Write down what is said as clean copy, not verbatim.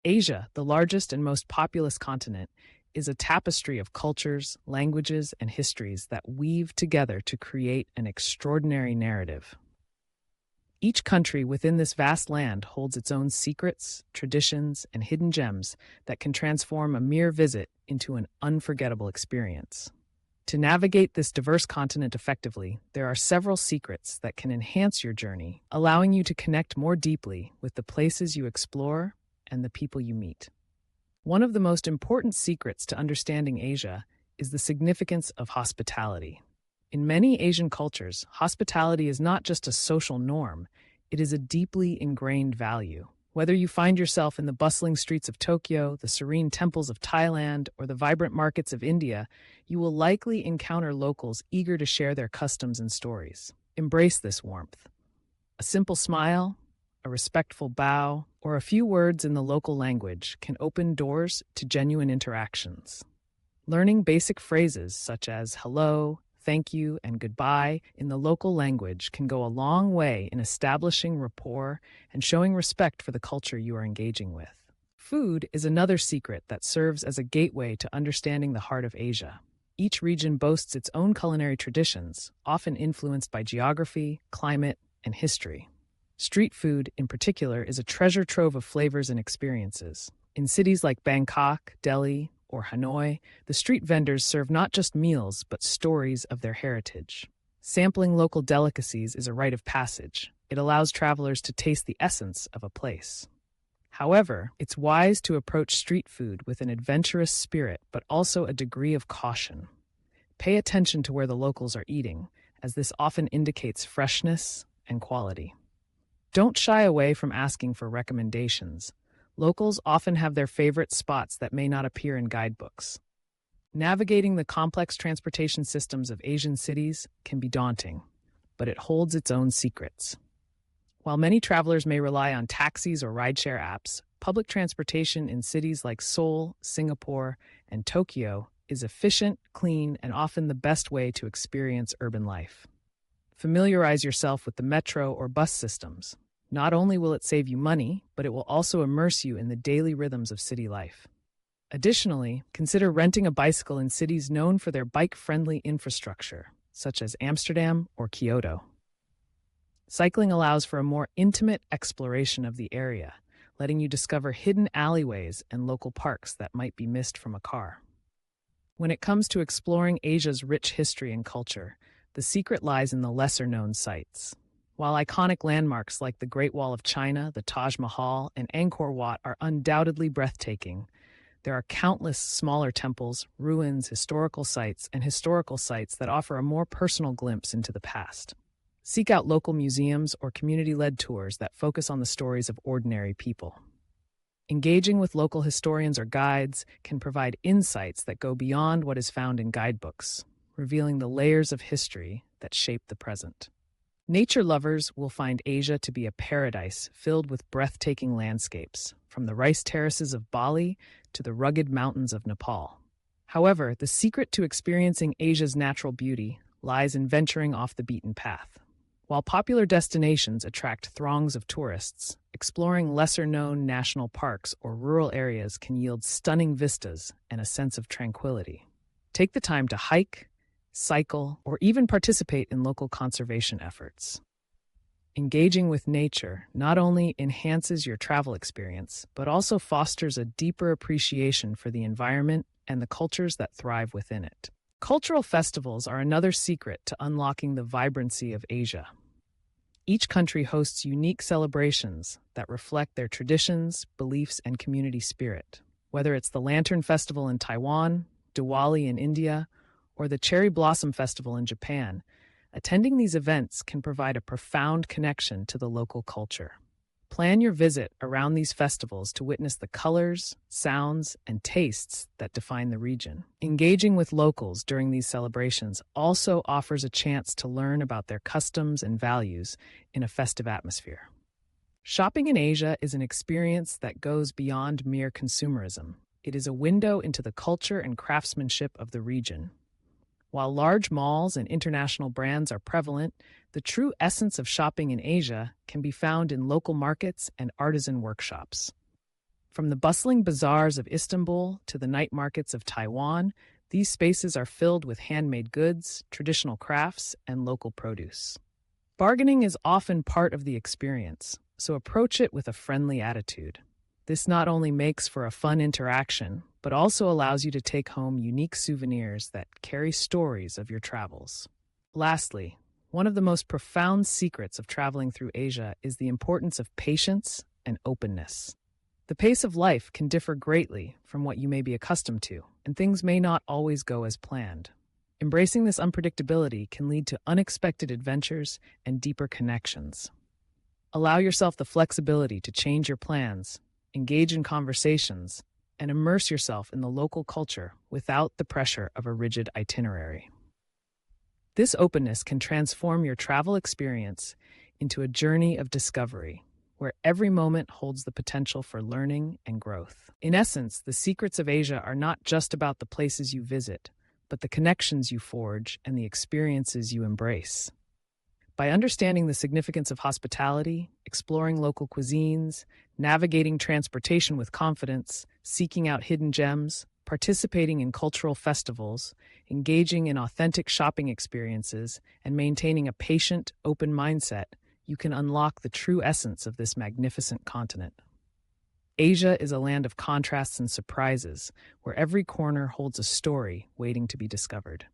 Asia, the largest and most populous continent, is a tapestry of cultures, languages, and histories that weave together to create an extraordinary narrative. Each country within this vast land holds its own secrets, traditions, and hidden gems that can transform a mere visit into an unforgettable experience. To navigate this diverse continent effectively, there are several secrets that can enhance your journey, allowing you to connect more deeply with the places you explore and the people you meet. One of the most important secrets to understanding Asia is the significance of hospitality. In many Asian cultures, hospitality is not just a social norm, it is a deeply ingrained value. Whether you find yourself in the bustling streets of Tokyo, the serene temples of Thailand, or the vibrant markets of India, you will likely encounter locals eager to share their customs and stories. Embrace this warmth. A simple smile, a respectful bow, or a few words in the local language can open doors to genuine interactions. Learning basic phrases such as hello, thank you, and goodbye in the local language can go a long way in establishing rapport and showing respect for the culture you are engaging with. Food is another secret that serves as a gateway to understanding the heart of Asia. Each region boasts its own culinary traditions, often influenced by geography, climate, and history. Street food, in particular, is a treasure trove of flavors and experiences. In cities like Bangkok, Delhi, or Hanoi, the street vendors serve not just meals, but stories of their heritage. Sampling local delicacies is a rite of passage. It allows travelers to taste the essence of a place. However, it's wise to approach street food with an adventurous spirit, but also a degree of caution. Pay attention to where the locals are eating, as this often indicates freshness and quality. Don't shy away from asking for recommendations. Locals often have their favorite spots that may not appear in guidebooks. Navigating the complex transportation systems of Asian cities can be daunting, but it holds its own secrets. While many travelers may rely on taxis or rideshare apps, public transportation in cities like Seoul, Singapore, and Tokyo is efficient, clean, and often the best way to experience urban life. Familiarize yourself with the metro or bus systems. Not only will it save you money, but it will also immerse you in the daily rhythms of city life. Additionally, consider renting a bicycle in cities known for their bike-friendly infrastructure, such as Amsterdam or Kyoto. Cycling allows for a more intimate exploration of the area, letting you discover hidden alleyways and local parks that might be missed from a car. When it comes to exploring Asia's rich history and culture, the secret lies in the lesser-known sites. While iconic landmarks like the Great Wall of China, the Taj Mahal, and Angkor Wat are undoubtedly breathtaking, there are countless smaller temples, ruins, historical sites that offer a more personal glimpse into the past. Seek out local museums or community-led tours that focus on the stories of ordinary people. Engaging with local historians or guides can provide insights that go beyond what is found in guidebooks, revealing the layers of history that shape the present. Nature lovers will find Asia to be a paradise filled with breathtaking landscapes, from the rice terraces of Bali to the rugged mountains of Nepal. However, the secret to experiencing Asia's natural beauty lies in venturing off the beaten path. While popular destinations attract throngs of tourists, exploring lesser-known national parks or rural areas can yield stunning vistas and a sense of tranquility. Take the time to hike, cycle, or even participate in local conservation efforts. Engaging with nature not only enhances your travel experience, but also fosters a deeper appreciation for the environment and the cultures that thrive within it. Cultural festivals are another secret to unlocking the vibrancy of Asia. Each country hosts unique celebrations that reflect their traditions, beliefs, and community spirit. Whether it's the Lantern Festival in Taiwan, Diwali in India, or the Cherry Blossom Festival in Japan, attending these events can provide a profound connection to the local culture. Plan your visit around these festivals to witness the colors, sounds, and tastes that define the region. Engaging with locals during these celebrations also offers a chance to learn about their customs and values in a festive atmosphere. Shopping in Asia is an experience that goes beyond mere consumerism. It is a window into the culture and craftsmanship of the region. While large malls and international brands are prevalent, the true essence of shopping in Asia can be found in local markets and artisan workshops. From the bustling bazaars of Istanbul to the night markets of Taiwan, these spaces are filled with handmade goods, traditional crafts, and local produce. Bargaining is often part of the experience, so approach it with a friendly attitude. This not only makes for a fun interaction, but also allows you to take home unique souvenirs that carry stories of your travels. Lastly, one of the most profound secrets of traveling through Asia is the importance of patience and openness. The pace of life can differ greatly from what you may be accustomed to, and things may not always go as planned. Embracing this unpredictability can lead to unexpected adventures and deeper connections. Allow yourself the flexibility to change your plans, engage in conversations, and immerse yourself in the local culture without the pressure of a rigid itinerary. This openness can transform your travel experience into a journey of discovery, where every moment holds the potential for learning and growth. In essence, the secrets of Asia are not just about the places you visit, but the connections you forge and the experiences you embrace. By understanding the significance of hospitality, exploring local cuisines, navigating transportation with confidence, seeking out hidden gems, participating in cultural festivals, engaging in authentic shopping experiences, and maintaining a patient, open mindset, you can unlock the true essence of this magnificent continent. Asia is a land of contrasts and surprises, where every corner holds a story waiting to be discovered.